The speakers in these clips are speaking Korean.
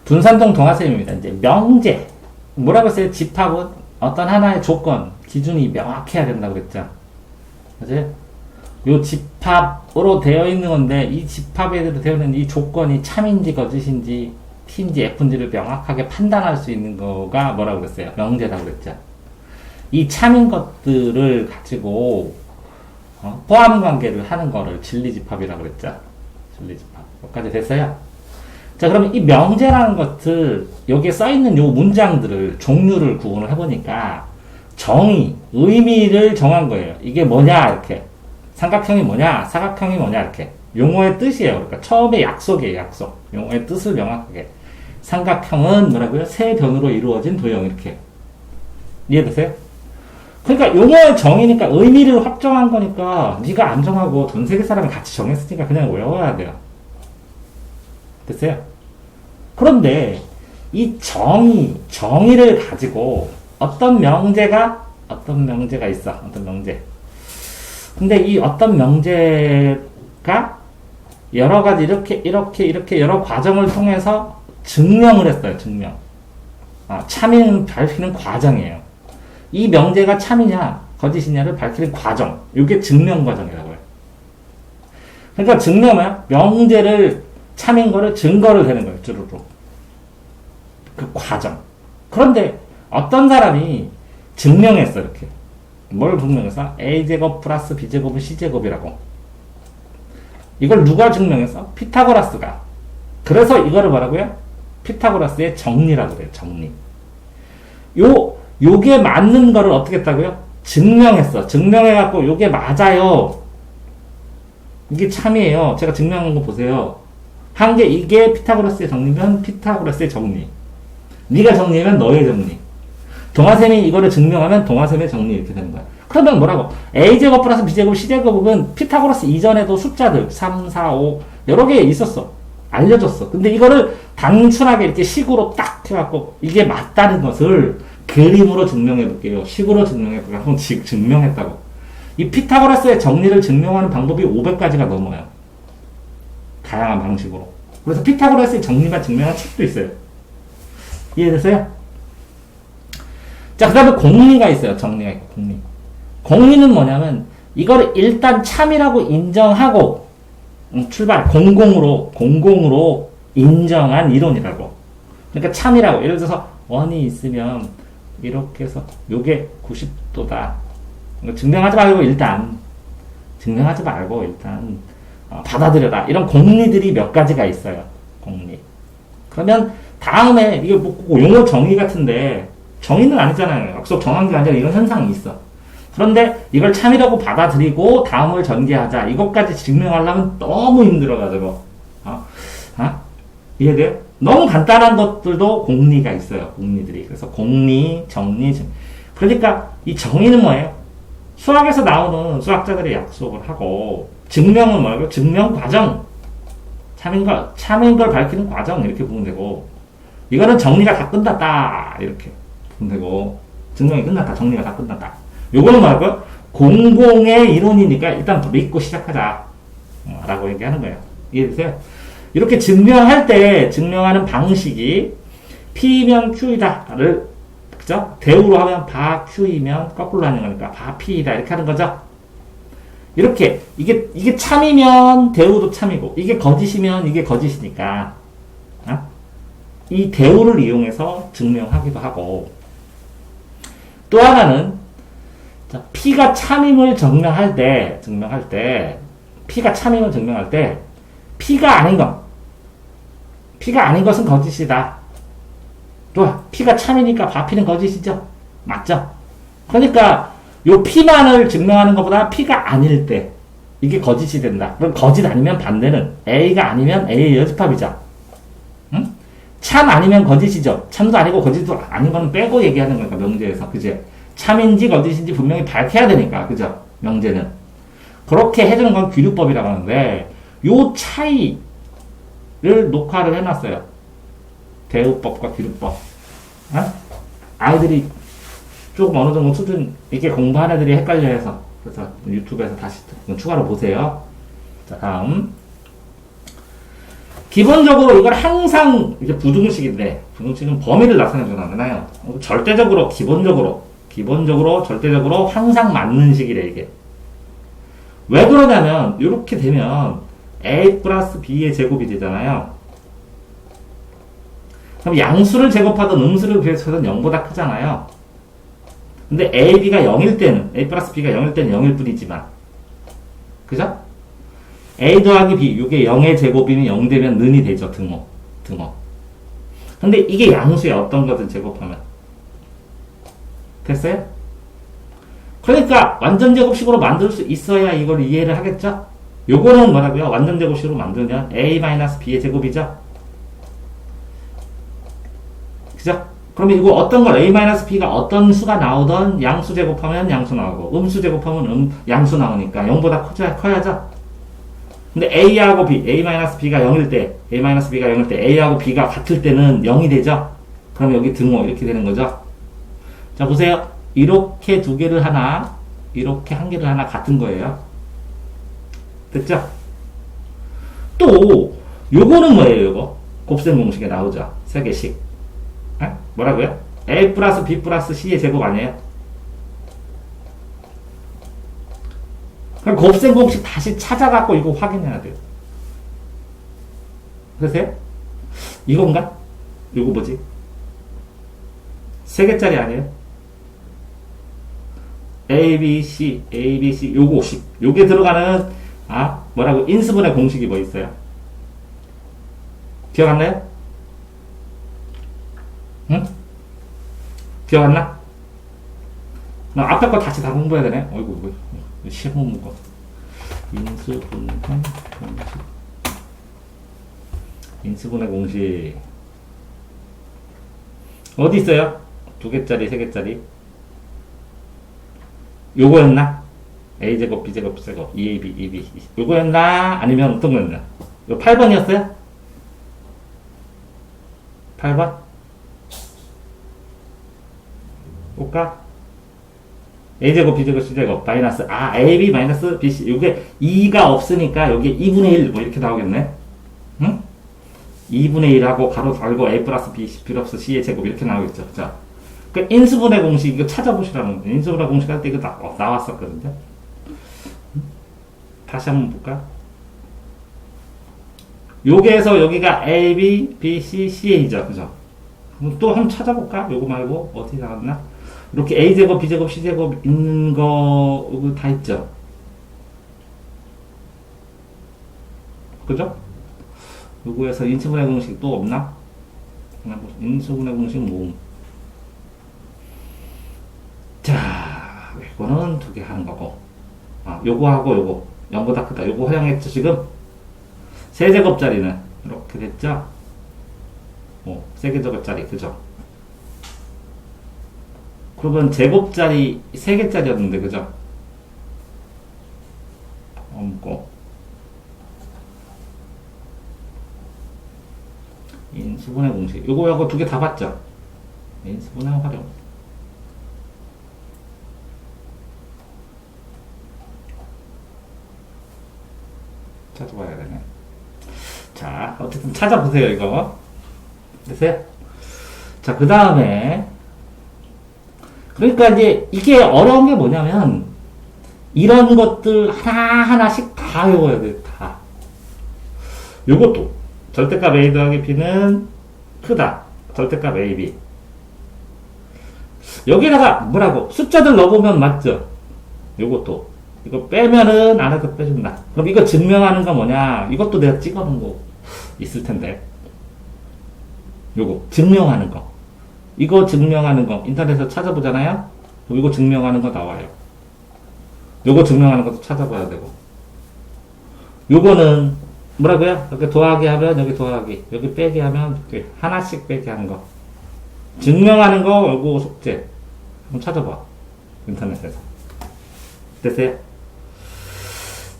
분산동 동화쌤입니다. 이제 명제. 뭐라고 했어요? 집합은 어떤 하나의 조건, 기준이 명확해야 된다고 그랬죠. 그치? 요 집합으로 되어 있는 건데, 이 집합에 되어 있는 이 조건이 참인지 거짓인지, T인지 F인지를 명확하게 판단할 수 있는 거가 뭐라고 그랬어요? 명제라고 그랬죠. 이 참인 것들을 가지고, 포함 관계를 하는 거를 진리집합이라고 그랬죠. 진리집합. 여기까지 됐어요? 자, 그러면 이 명제라는 것들, 여기에 써있는 요 문장들을, 종류를 구분을 해보니까, 정의, 의미를 정한 거예요. 이게 뭐냐, 이렇게. 삼각형이 뭐냐, 사각형이 뭐냐, 이렇게. 용어의 뜻이에요. 그러니까 처음에 약속이에요, 약속. 용어의 뜻을 명확하게. 삼각형은 뭐라고요? 세 변으로 이루어진 도형, 이렇게. 이해되세요? 그러니까 용어의 정의니까 의미를 확정한 거니까 네가 안 정하고 전 세계 사람이 같이 정했으니까 그냥 외워야 돼요. 됐어요? 그런데 이 정의를 가지고 어떤 명제가 있어. 어떤 명제. 근데 이 어떤 명제가 여러 가지 이렇게 여러 과정을 통해서 증명을 했어요. 증명. 참인 밝히는 과정이에요. 이 명제가 참이냐 거짓이냐를 밝히는 과정. 이게 증명 과정이라고 해요. 그러니까 증명은 명제를 참인 거를 증거를 대는 거예요. 쭈루루. 그 과정. 그런데 어떤 사람이 증명했어. 이렇게. 뭘 증명했어? A제곱 플러스 B제곱은 C제곱이라고. 이걸 누가 증명했어? 피타고라스가. 그래서 이거를 뭐라고요? 피타고라스의 정리라고 그래요. 정리. 요게 맞는 거를 어떻게 했다고요? 증명했어. 증명해갖고 요게 맞아요. 이게 참이에요. 제가 증명한 거 보세요. 한 게 이게 피타고라스의 정리면 피타고라스의 정리. 네가 정리하면 너의 정리. 동화쌤이 이거를 증명하면 동화쌤의 정리 이렇게 되는 거야. 그러면 뭐라고? A제곱 플러스 B제곱 C제곱은 피타고라스 이전에도 숫자들 3, 4, 5 여러 개 있었어. 알려줬어. 근데 이거를 단순하게 이렇게 식으로 딱 해갖고 이게 맞다는 것을 그림으로 증명해 볼게요. 식으로 증명해 볼게요. 한번 증명했다고. 이 피타고라스의 정리를 증명하는 방법이 500가지가 넘어요. 다양한 방식으로. 그래서 피타고라스의 정리만 증명한 책도 있어요. 이해되세요? 자, 그 다음에 공리가 있어요. 정리가 있고, 공리. 공리는 뭐냐면, 이거를 일단 참이라고 인정하고, 출발, 공공으로 인정한 이론이라고. 그러니까 참이라고. 예를 들어서, 원이 있으면, 이렇게 해서, 요게 90도다. 증명하지 말고, 일단, 받아들여라. 이런 공리들이 몇 가지가 있어요. 공리. 그러면, 다음에, 이게 뭐, 용어 정의 같은데, 정의는 아니잖아요. 약속 정한 게 아니라 이런 현상이 있어. 그런데 이걸 참이라고 받아들이고 다음을 전개하자. 이것까지 증명하려면 너무 힘들어가지고. 이해돼요? 너무 간단한 것들도 공리가 있어요. 공리들이. 그래서 공리, 정리. 그러니까 이 정의는 뭐예요? 수학에서 나오는 수학자들이 약속을 하고 증명은 뭐라고요? 증명 과정. 참인 걸 밝히는 과정. 이렇게 보면 되고 이거는 정리가 다 끝났다. 이렇게. 되고 증명이 끝났다. 정리가 다 끝났다. 요거는 뭐라고요? 공공의 이론이니까 일단 믿고 시작하자 라고 얘기하는 거예요. 이해되세요? 이렇게 증명하는 방식이 P면 Q이다를 그죠? 대우로 하면 바 Q이면 거꾸로 하는 거니까 바 P이다 이렇게 하는 거죠. 이렇게 이게 참이면 대우도 참이고 이게 거짓이면 이게 거짓이니까 이 대우를 이용해서 증명하기도 하고 또 하나는 P가 참임을 증명할 때 P가 참임을 증명할 때 P가 아닌 것은 거짓이다. 또 P가 참이니까 바P는 거짓이죠. 맞죠? 그러니까 요 P만을 증명하는 것보다 P가 아닐 때 이게 거짓이 된다. 그럼 거짓 아니면 반대는 A가 아니면 A의 여집합이죠. 응? 참 아니면 거짓이죠. 참도 아니고 거짓도 아닌 거는 빼고 얘기하는 거니까 명제에서. 그죠? 참인지 거짓인지 분명히 밝혀야 되니까. 그죠? 명제는. 그렇게 해주는 건 귀류법이라고 하는데 요 차이를 녹화를 해놨어요. 대우법과 귀류법. 아이들이 조금 어느 정도 수준 이렇게 공부하는 애들이 헷갈려 해서 그래서 유튜브에서 다시 추가로 보세요. 자, 다음 기본적으로 이걸 항상 이게 부등식인데, 부등식은 범위를 나타내는 거잖아요. 절대적으로, 절대적으로 항상 맞는 식이래, 이게. 왜 그러냐면, 이렇게 되면 a 플러스 b의 제곱이 되잖아요. 그럼 양수를 제곱하든 음수를 계속하든 0보다 크잖아요. 근데 a, b가 0일 때는, a 플러스 b가 0일 때는 0일 뿐이지만, 그죠? a 더하기 b, 이게 0의 제곱이면 0 되면 는이 되죠, 등호. 근데 이게 양수야, 어떤 거든 제곱하면. 됐어요? 그러니까 완전 제곱식으로 만들 수 있어야 이걸 이해를 하겠죠? 요거는 뭐라고요? 완전 제곱식으로 만들면 a-b의 제곱이죠? 그죠? 그러면 이거 어떤 걸 a-b가 어떤 수가 나오던 양수 제곱하면 양수 나오고 음수 제곱하면 양수 나오니까 0보다 커야죠? 근데 a하고 b, a-b가 0일 때, a하고 b가 같을 때는 0이 되죠? 그럼 여기 등호 이렇게 되는 거죠? 자, 보세요. 이렇게 두 개를 하나, 이렇게 한 개를 하나 같은 거예요. 됐죠? 또, 요거는 뭐예요, 요거? 곱셈 공식에 나오죠? 세 개씩. 뭐라고요? a 플러스 b 플러스 c의 제곱 아니에요? 그럼 곱셈 공식 다시 찾아갖고 이거 확인해야 돼요. 그러세요? 이건가? 이거 뭐지? 세 개짜리 아니에요? A, B, C, 요거식. 요게 들어가는, 뭐라고? 인수분해 공식이 뭐 있어요? 기억 안 나요? 응? 기억 안 나? 나 앞에 거 다시 다 공부해야 되네? 어이구, 시험 문과. 인수분해 공식. 인수분해 공식. 어디 있어요? 두 개짜리, 세 개짜리. 요거였나? a제곱, b제곱, b제곱, 2ab, 2b. 요거였나? 아니면 어떤 거였나? 요 8번이었어요? 8번? 볼까? a제곱, b제곱, c제곱, 마이너스, ab 마이너스 bc. 요게 2가 없으니까 요게 2분의 1, 뭐 이렇게 나오겠네? 응? 2분의 1하고 가로 달고 a 플러스 b, c 플러스 c의 제곱 이렇게 나오겠죠. 자, 그 인수분해 공식 이거 찾아보시라는 거예요. 인수분해 공식 할 때 이거 나왔었거든요. 다시 한번 볼까? 여기에서 여기가 a, b, b, c, ca이죠. 그죠? 그럼 또 한번 찾아볼까? 요거 말고 어떻게 나왔나? 이렇게 a제곱, b제곱, c제곱 있는 거 다 있죠. 그죠? 요거에서 인수분해 공식 또 없나? 인수분해 공식 모음. 자, 이거는 두 개 하는 거고. 요거하고 요거. 0보다 크다. 요거 활용했죠, 지금? 세제곱짜리는 이렇게 됐죠? 세제곱짜리, 그죠? 그러면 제곱짜리 3개짜리였는데, 그죠? 없고. 인수분해 공식. 요거 두 개 다 봤죠? 인수분해 활용. 찾아봐야 되네. 자, 어쨌든 찾아보세요, 이거. 됐어요? 자, 그 다음에. 그러니까 이제 이게 어려운 게 뭐냐면, 이런 것들 하나하나씩 다 외워야 돼요, 다. 요것도. 절대값 a 더하기 b는 크다. 절대값 a, b. 여기다가 뭐라고? 숫자들 넣어보면 맞죠? 요것도. 이거 빼면은 안에서 빼준다. 그럼 이거 증명하는 거 뭐냐? 이것도 내가 찍어놓은 거 있을 텐데. 요거. 증명하는 거. 이거 증명하는 거. 인터넷에서 찾아보잖아요? 그럼 이거 증명하는 거 나와요. 요거 증명하는 것도 찾아봐야 되고. 요거는 뭐라고요? 여기 더하기 하면 여기 더하기. 여기 빼기 하면 이렇게 하나씩 빼기 하는 거. 증명하는 거, 요거 숙제. 한번 찾아봐. 인터넷에서. 됐어요?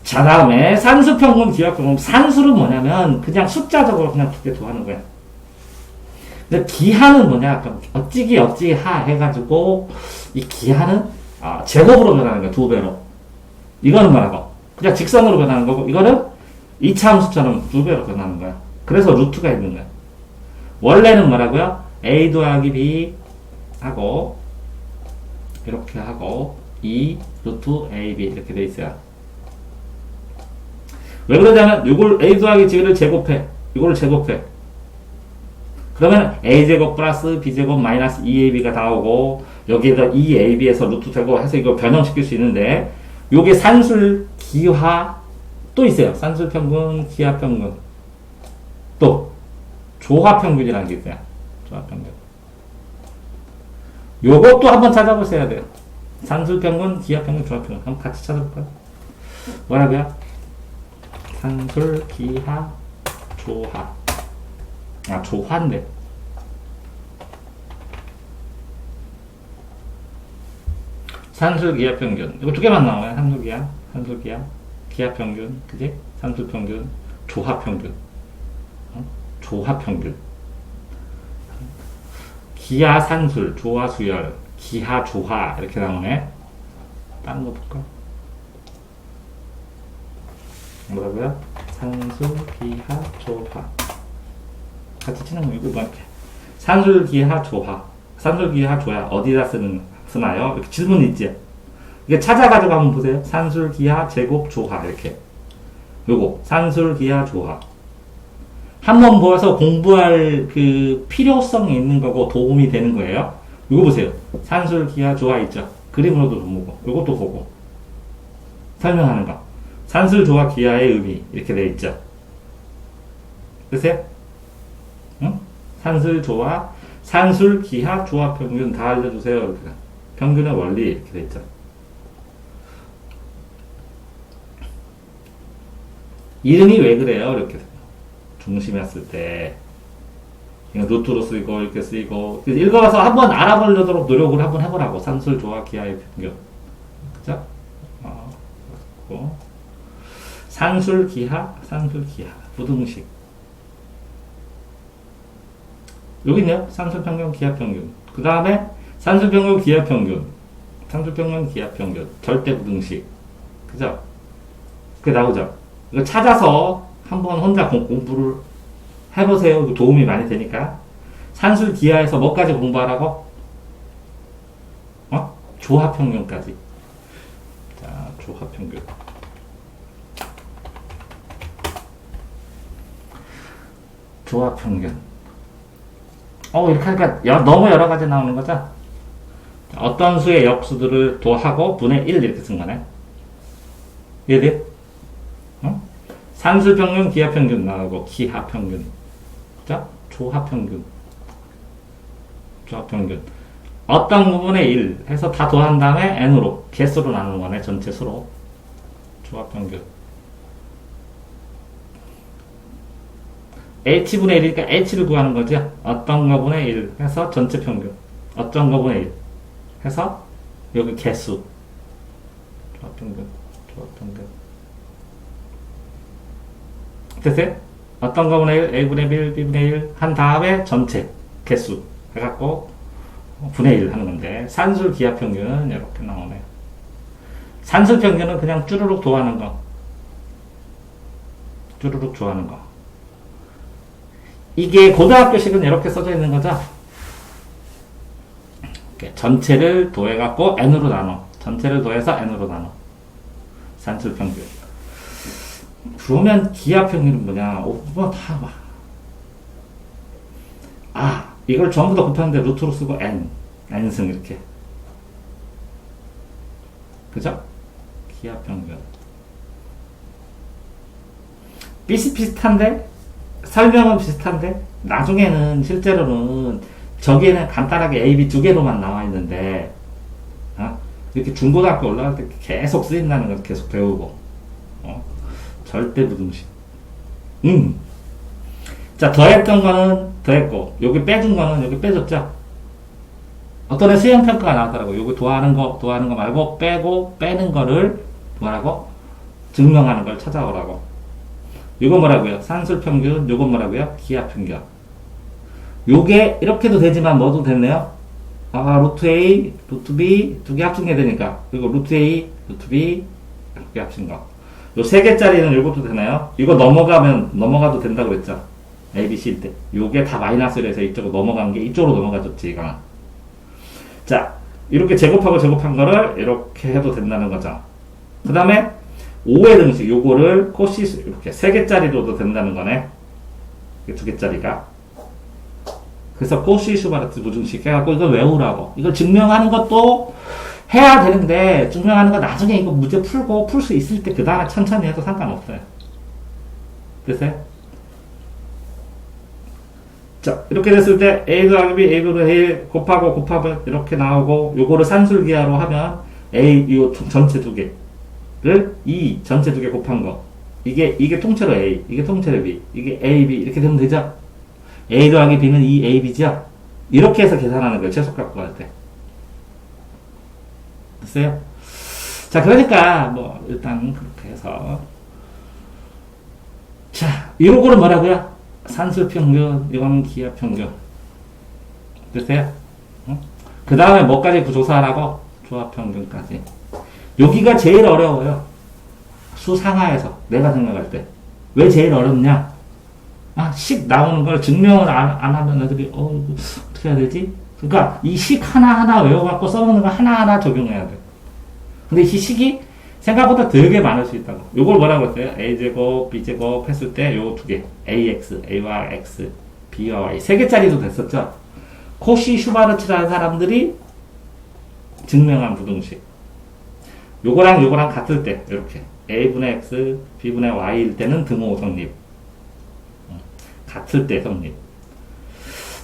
자, 다음에 산수평균, 기하평균. 산수는 뭐냐면 그냥 숫자적으로 그냥 두 개 더하는 거야. 근데 기하는 뭐냐? 어찌기 하 해가지고 이 기하는 제곱으로 변하는 거야. 2배로. 이거는 뭐라고? 그냥 직선으로 변하는 거고 이거는 이차함수처럼 2배로 변하는 거야. 그래서 루트가 있는 거야. 원래는 뭐라고요? A 더하기 B 하고 이렇게 하고 2 루트 AB 이렇게 돼 있어요. 왜 그러냐면 이걸 A 더하기 G를 제곱해. 이거를 제곱해. 그러면 A제곱 플러스 B제곱 마이너스 2AB가 나오고 여기에다 2AB에서 루트 제곱 해서 이거 변형시킬 수 있는데 요게 산술 기하 또 있어요. 산술 평균, 기하 평균 또 조화 평균이라는 게 있어요. 조화 평균. 요것도 한번 찾아보셔야 돼요. 산술 평균, 기하 평균, 조화 평균 한번 같이 찾아볼까요? 뭐라고요? 산술, 기하, 조화. 아, 조화인데. 산술, 기하 평균. 이거 두 개만 나와요. 산술, 기하, 산술, 기하, 기하 평균, 그지? 산술 평균, 조화 평균. 조화 평균. 기하 산술, 조화 수열, 기하 조화 이렇게 나오네. 다른 거 볼까? 뭐라고요? 산술, 기하, 조화. 같이 치는 거 이거 뭐 이렇게. 산술, 기하, 조화. 산술, 기하, 조화 어디다 쓰나요? 이렇게 질문이 있지. 이게 찾아가지고 한번 보세요. 산술, 기하, 제곱, 조화 이렇게. 요거 산술, 기하, 조화. 한번 보아서 공부할 그 필요성이 있는 거고 도움이 되는 거예요. 이거 보세요. 산술, 기하, 조화 있죠. 그림으로도 좀 보고 이것도 보고 설명하는 거. 산술, 조화, 기하의 의미 이렇게 돼 있죠. 그세요? 응? 산술, 조화, 산술, 기하, 조화, 평균 다 알려주세요. 이렇게. 평균의 원리 이렇게 돼 있죠. 이름이 왜 그래요? 이렇게 중심했을 때 그냥 루트로 쓰이고 이렇게 쓰이고 읽어가서 한번 알아보려도록 노력을 한번 해보라고. 산술, 조화, 기하의 평균. 그죠? 산술, 기하, 산술, 기하 부등식 여기 있네요. 산술 평균, 기하 평균. 그 다음에 산술 평균, 기하 평균, 산술 평균, 기하 평균 절대 부등식. 그죠? 그게 나오죠. 이거 찾아서 한번 혼자 공부를 해보세요. 이거 도움이 많이 되니까. 산술 기하에서 뭐까지 공부하라고? 조합평균까지. 자, 조합평균. 조합평균. 이렇게 하니까 너무 여러 가지 나오는 거죠? 어떤 수의 역수들을 도하고 분의 1 이렇게 쓴 거네. 이해돼요? 산술평균, 기하평균 나오고 기하평균, 그죠? 조합평균, 조합평균. 어떤 부분의 1 해서 다 더한 다음에 n으로 개수로 나누는 거네. 전체 수로. 조합평균. h분의 1이니까 h를 구하는 거죠. 어떤 거분의 1 해서 전체 평균. 어떤 거분의 1 해서 여기 개수. 조합평균, 조합평균. 됐어요? 어떤 거분의 1, a분의 1, b분의 1 한 다음에 전체 개수 해갖고 분의 1 하는 건데 산술 기하 평균은 이렇게 나오네요. 산술 평균은 그냥 쭈루룩 도하는 거. 쭈루룩 좋아하는 거. 이게 고등학교식은 이렇게 써져 있는 거죠. 이렇게 전체를 더해갖고 n으로 나눠. 전체를 더해서 n으로 나눠. 산술 평균. 그러면 기하 평균은 뭐냐? 뭐 다 봐. 이걸 전부 다 곱하는데 루트로 쓰고 n승 이렇게. 그죠? 기하 평균. 비슷비슷한데? 설명은 비슷한데? 나중에는 실제로는 저기에는 간단하게 A, B 두 개로만 나와 있는데 이렇게 중고등학교 올라갈 때 계속 쓰인다는 걸 계속 배우고 절대 부등식. 자, 더했던 거는 더했고, 여기 빼준 거는 여기 빼줬죠? 어떤 애 수행평가가 나왔더라고. 여기 도하는 거 말고, 빼고, 빼는 거를 뭐라고? 증명하는 걸 찾아오라고. 이거 뭐라고요? 산술평균, 요건 뭐라고요? 기하평균. 요게 이렇게도 되지만 뭐도 됐네요? 루트 A, 루트 B 두 개 합친 게 되니까. 그리고 루트 A, 루트 B 이렇게 합친 거. 요 세 개짜리는 요것도 되나요? 이거 넘어가도 된다고 그랬죠? A, B, C일 때. 요게 다 마이너스로 해서 이쪽으로 넘어간 게 이쪽으로 넘어가줬지, 이거는. 자, 이렇게 제곱하고 제곱한 거를 이렇게 해도 된다는 거죠. 그 다음에 5의 등식, 요거를 코시스, 이렇게 3개짜리로도 된다는 거네. 2개짜리가. 그래서 코시 슈바르트 부등식 해갖고 이걸 외우라고. 이걸 증명하는 것도 해야 되는데, 증명하는 거 나중에 이거 문제 풀고, 풀 수 있을 때 그 다음에 천천히 해도 상관없어요. 됐어요? 자, 이렇게 됐을 때 A 더하기 B, A 더하기 A 곱하고 이렇게 나오고, 요거를 산술기하로 하면 A, 요 전체 두 개를 E 전체 두 개 곱한 거. 이게 통째로 A, 이게 통째로 B, 이게 A, B 이렇게 되면 되죠? A 더하기 B는 E, A, B죠? 이렇게 해서 계산하는 거예요. 최소값 구할 때. 됐어요? 자, 그러니까 뭐 일단 그렇게 해서 자, 요거는 뭐라고요? 산술평균, 이거는 기하평균. 됐어요? 응? 그 다음에 뭐까지 조사하라고? 조합평균까지. 여기가 제일 어려워요. 수상하에서 내가 생각할 때. 왜 제일 어렵냐? 아, 식 나오는 걸 증명을 안 하면 애들이 어떻게 해야 되지? 그러니까 이 식 하나하나 외워갖고 써먹는 거 하나하나 적용해야 돼. 근데 이 식이 생각보다 되게 많을 수 있다고. 요걸 뭐라고 했어요? a제곱, b제곱 했을 때 요 두 개. ax, a와 x, b와 y. 3개짜리도 됐었죠? 코시 슈바르츠라는 사람들이 증명한 부등식. 요거랑 요거랑 같을 때, 이렇게. a분의 x, b분의 y일 때는 등호 성립. 같을 때 성립.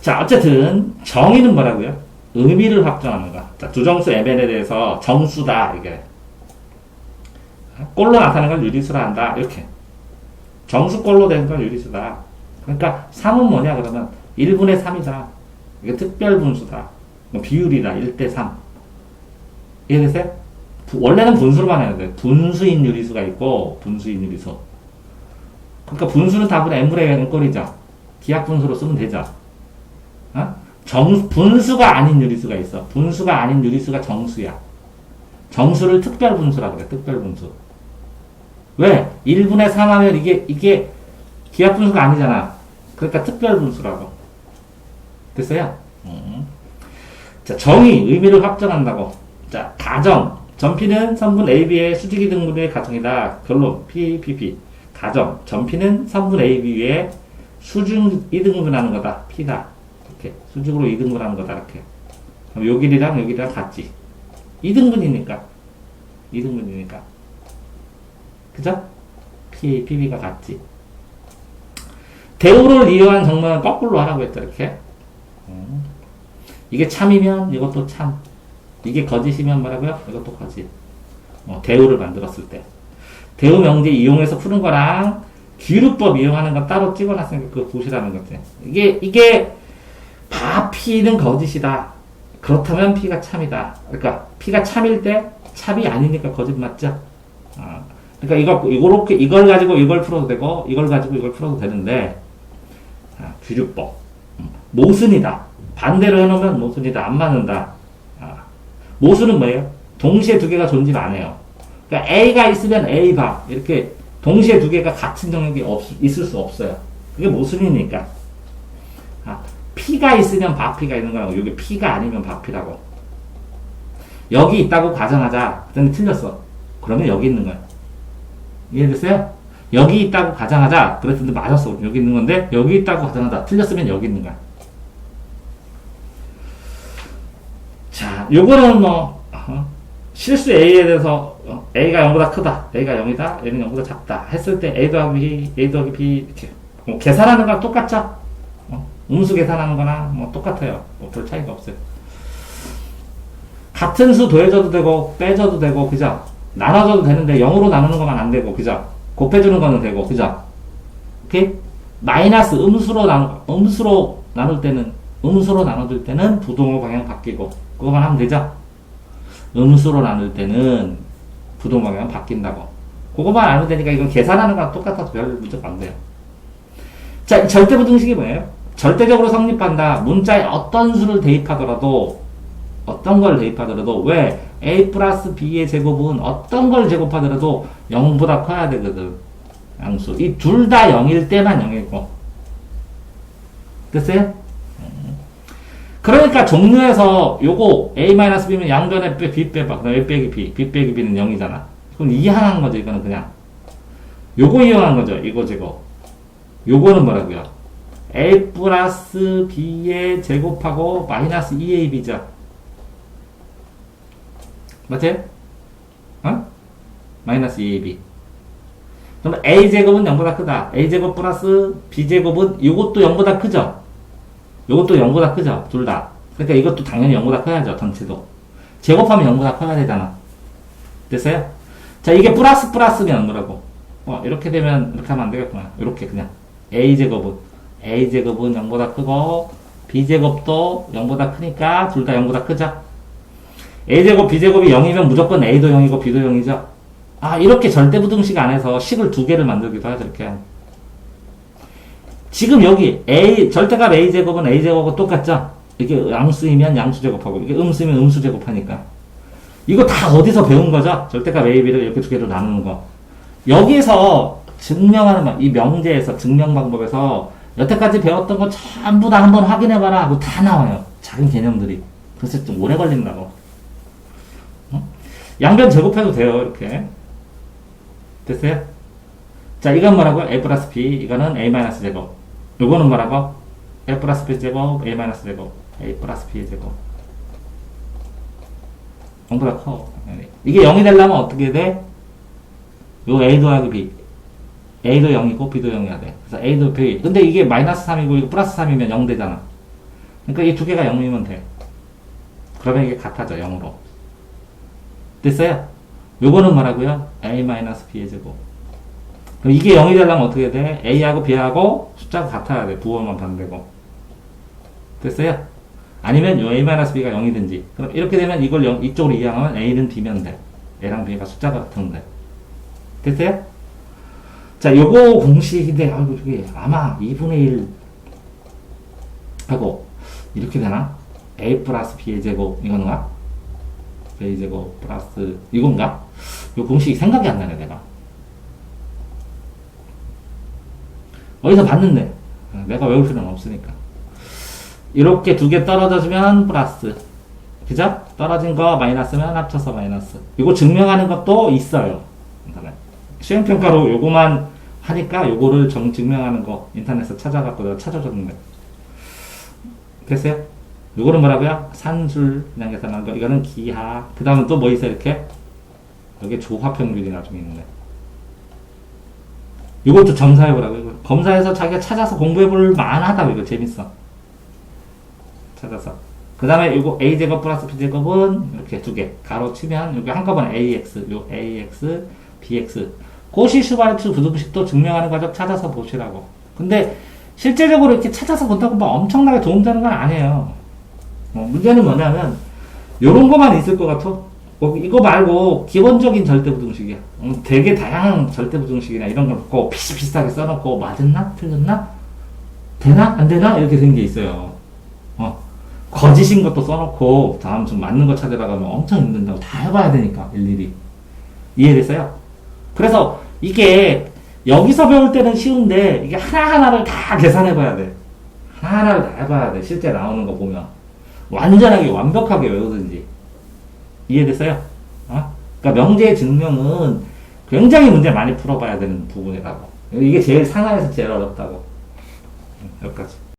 자, 어쨌든, 정의는 뭐라고요? 의미를 확정하는 거. 자, 두정수 mn에 대해서 정수다, 이게. 꼴로 나타나는 걸 유리수라 한다. 이렇게. 정수꼴로 된 걸 유리수다. 그러니까 3은 뭐냐 그러면 1분의 3이다. 이게 특별분수다. 비율이다. 1대3. 이해되세요? 원래는 분수로만 해야 돼. 분수인 유리수가 있고 분수인 유리수. 그러니까 분수는 답은 n분의 n꼴이죠. 기하분수로 쓰면 되죠. 어? 분수가 아닌 유리수가 있어. 분수가 아닌 유리수가 정수야. 정수를 특별분수라고 그래. 특별분수. 왜? 1분의 3 하면 이게 기하분수가 아니잖아. 그러니까 특별분수라고. 됐어요? 자, 정의, 의미를 확정한다고. 자, 가정. 전피는 선분 AB의 수직이 등분의 가정이다. 결론. P. 가정. 전피는 선분 AB의 수중 이등분하는 거다. P다. 이렇게. 수직으로 이등분하는 거다. 이렇게. 그럼 요 길이랑 요 길이랑 같지. 2등분이니까. 그죠? PB가 같지. 대우를 이용한 정문은 거꾸로 하라고 했죠, 이렇게. 이게 참이면 이것도 참. 이게 거짓이면 뭐라고요? 이것도 거짓. 대우를 만들었을 때. 대우 명제 이용해서 푸는 거랑 기루법 이용하는 거 따로 찍어놨으니까 그거 보시라는 거지. 이게 P는 거짓이다. 그렇다면 P가 참이다. 그러니까 P가 참일 때 참이 아니니까 거짓 맞죠? 그러니까 이걸 가지고 이걸 풀어도 되고 이걸 가지고 이걸 풀어도 되는데 규律법. 모순이다. 반대로 해놓으면 모순이다. 안 맞는다. 모순은 뭐예요? 동시에 두 개가 존재 안 해요. 그러니까 A가 있으면 A 바 이렇게 동시에 두 개가 같은 영역이 있을 수 없어요. 그게 모순이니까. P가 있으면 바P가 있는 거라고. 여기 P가 아니면 바P라고. 여기 있다고 가정하자. 그랬더니 틀렸어. 그러면 여기 있는 거야. 이해됐어요? 여기 있다고 가정하자. 그랬더니 맞았어. 여기 있는 건데 여기 있다고 가정하자. 틀렸으면 여기 있는 거야. 자, 요거는 실수 A에 대해서 A가 0보다 크다. A가 0이다. A는 0보다 작다. 했을 때 A 더하기 B 이렇게 계산하는 거랑 똑같죠? 음수 계산하는 거나 똑같아요. 별 차이가 없어요. 같은 수 더해줘도 되고 빼줘도 되고 그죠? 나눠줘도 되는데 0으로 나누는 것만 안 되고 그죠? 곱해주는 거는 되고 그죠? 오케이? 마이너스 음수로 나눌 때는 음수로 나눠줄 때는 부동호 방향 바뀌고 그거만 하면 되죠? 음수로 나눌 때는 부동호 방향 바뀐다고. 그거만 알면 되니까 이건 계산하는 거랑 똑같아서 별 문제가 안 돼요. 자, 절대부등식이 뭐예요? 절대적으로 성립한다. 문자에 어떤 수를 대입하더라도 왜 A 플러스 B의 제곱은 어떤 걸 제곱하더라도 0보다 커야 되거든. 양수. 이 둘 다 0일 때만 0이고 됐어요? 그러니까 종류에서 요거 a-b면 양변에 b 빼봐. 그다음 a 빼기 b, b 빼기 b는 0이잖아. 그럼 이항한 거죠. 이거는 그냥 요거 이용한 거죠. 이거 제거. 요거는 뭐라고요? a 플러스 b의 제곱하고 마이너스 2ab죠. 맞지? 어? 마이너스 2ab. 그럼 a제곱은 0보다 크다. a제곱 플러스 b제곱은 요것도 0보다 크죠? 요것도 0보다 크죠? 둘 다. 그러니까 이것도 당연히 0보다 커야죠. 전체도. 제곱하면 0보다 커야 되잖아. 됐어요? 자, 이게 플러스면 뭐라고? 이렇게 되면, 이렇게 하면 안 되겠구나. 이렇게 그냥. a제곱은 0보다 크고, b제곱도 0보다 크니까 둘 다 0보다 크죠? a제곱, b제곱이 0이면 무조건 a도 0이고 b도 0이죠? 이렇게 절대부등식 안에서 식을 두 개를 만들기도 하죠. 이렇게. 지금 여기 절대값 a제곱은 a제곱하고 똑같죠? 이게 양수이면 양수제곱하고, 이게 음수이면 음수제곱하니까. 이거 다 어디서 배운 거죠? 절대값 a, b를 이렇게 두 개로 나누는 거. 여기서 증명하는, 이 명제에서, 증명 방법에서 여태까지 배웠던 거 전부 다 한번 확인해봐라 하고 다 나와요. 작은 개념들이. 그래서 좀 오래 걸린다고. 양변 제곱해도 돼요. 이렇게. 됐어요? 자, 이건 뭐라고요? a 플러스 b, 이거는 a 마이너스 제곱. 요거는 뭐라고? a 플러스 b 제곱, a 마이너스 제곱, a 플러스 b 제곱. 0보다 커. 이게 0이 되려면 어떻게 돼? 요 a 더하기 b. a도 0이고 b도 0이어야 돼. 그래서 a도 b. 근데 이게 마이너스 3이고 이거 플러스 3이면 0 되잖아. 그러니까 이 두 개가 0이면 돼. 그러면 이게 같아져, 0으로. 됐어요? 요거는 뭐라고요? a 마이너스 b의 제곱. 그럼 이게 0이 되려면 어떻게 돼? a하고 b하고 숫자가 같아야 돼. 부호만 반대고. 됐어요? 아니면 요 a-b가 0이든지. 그럼 이렇게 되면 이걸 이쪽으로 이항하면 a는 b면 돼. a랑 b가 숫자가 같은데. 됐어요? 자, 요거 공식인데, 이게 아마 2분의 1 하고, 이렇게 되나? a 플러스 b의 제곱, 이건가? a 제곱 플러스, 이건가? 요 공식이 생각이 안 나네, 내가. 어디서 봤는데, 내가 외울 필요는 없으니까. 이렇게 두 개 떨어져주면 플러스. 그죠? 떨어진 거 마이너스면 합쳐서 마이너스. 이거 증명하는 것도 있어요. 인터넷. 시험평가로 요거만 하니까 요거를 증명하는 거 인터넷에서 찾아갖고 내가 찾아줬는데. 됐어요? 요거는 뭐라고요? 산술 그냥 계산한 거. 이거는 기하. 그 다음은 또 뭐 있어요? 이렇게? 여기 조화평균이 나중에 있는데. 이것도 점사해보라고. 검사해서 자기가 찾아서 공부해볼 만하다고. 이거 재밌어. 찾아서. 그 다음에 이거 a제곱 플러스 b제곱은 이렇게 두 개. 가로 치면 여기 한꺼번에 ax, 요 ax, bx. 고시 슈바르츠 부등식도 증명하는 과정 찾아서 보시라고. 근데 실제적으로 이렇게 찾아서 본다고 막 엄청나게 도움되는 건 아니에요. 문제는 뭐냐면 요런 거만 있을 것 같아. 이거 말고 기본적인 절대부등식이야. 되게 다양한 절대부등식이나 이런 걸 놓고 비슷비슷하게 써놓고 맞았나? 틀렸나? 되나? 안 되나? 이렇게 된 게 있어요. 거짓인 것도 써놓고 다음 좀 맞는 거 찾으러 가면 엄청 힘든다고. 다 해봐야 되니까 일일이. 이해됐어요? 그래서 이게 여기서 배울 때는 쉬운데 이게 하나하나를 다 계산해봐야 돼. 하나하나를 다 해봐야 돼. 실제 나오는 거 보면. 완전하게 완벽하게 외우든지. 이해됐어요? 그러니까 명제의 증명은 굉장히 문제 많이 풀어봐야 되는 부분이라고. 이게 제일 상하에서 제일 어렵다고. 여기까지.